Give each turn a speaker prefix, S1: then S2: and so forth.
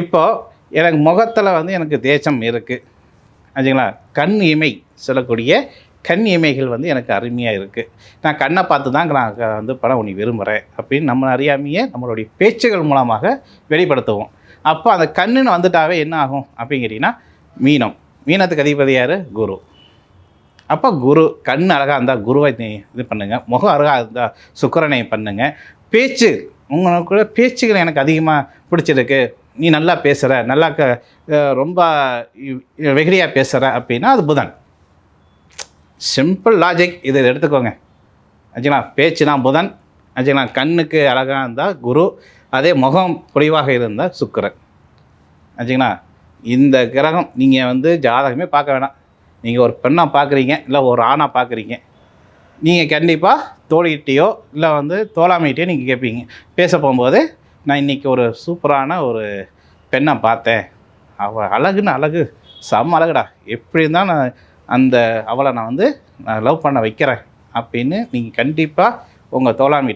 S1: இப்போ எனக்கு முகத்தில் வந்து எனக்கு தேசம் இருக்குது ஆச்சுங்களா. கண் இமை சொல்லக்கூடிய கண் இமைகள் வந்து எனக்கு அருமையாக இருக்குது. நான் கண்ணை பார்த்து தான் நான் வந்து படம் உன்னை விரும்புகிறேன் அப்படின்னு நம்ம அறியாமையே நம்மளுடைய பேச்சுகள் மூலமாக வெளிப்படுத்துவோம். அப்போ அந்த கண்ணுன்னு வந்துட்டாவே என்ன ஆகும் அப்படின்னு கேட்டிங்கன்னா மீனம். மீனத்துக்கு அதிபதி யார்? குரு. அப்போ குரு கண் அழகாக இருந்தால் குருவை இது பண்ணுங்கள், முகம் அழகாக இருந்தால் சுக்கிரனை பண்ணுங்கள். பேச்சு உங்களுக்கு பேச்சுகள் எனக்கு அதிகமாக பிடிச்சிருக்கு, நீ நல்லா பேசுகிற, நல்லா ரொம்ப வெகுளியாக பேசுகிற அப்படின்னா அது புதன். சிம்பிள் லாஜிக், இதை எடுத்துக்கோங்க ஆச்சுங்களா. பேச்சுனா புதன் ஆச்சுங்களா. கண்ணுக்கு அழகாக இருந்தால் குரு, அதே முகம் பொலிவாக இருந்தால் சுக்கிரன் ஆச்சுங்களா. இந்த கிரகம் நீங்கள் வந்து ஜாதகமே பார்க்க வேணாம். நீங்கள் ஒரு பெண்ணாக பார்க்குறீங்க, இல்லை ஒரு ஆணாக பார்க்குறீங்க, நீங்கள் கண்டிப்பாக தோழிகிட்டையோ இல்லை வந்து தோழாமைகிட்டையோ நீங்கள் கேட்பீங்க. பேச போகும்போது நான் இன்றைக்கி ஒரு சூப்பரான ஒரு பெண்ணை பார்த்தேன், அவள் அழகுன்னு அழகு, செம்ம அழகுடா, எப்படி இருந்தால் நான் அவளை நான் வந்து லவ் பண்ண வைக்கிறேன் அப்படின்னு நீங்கள் கண்டிப்பாக உங்கள் தோழாமைகிட்ட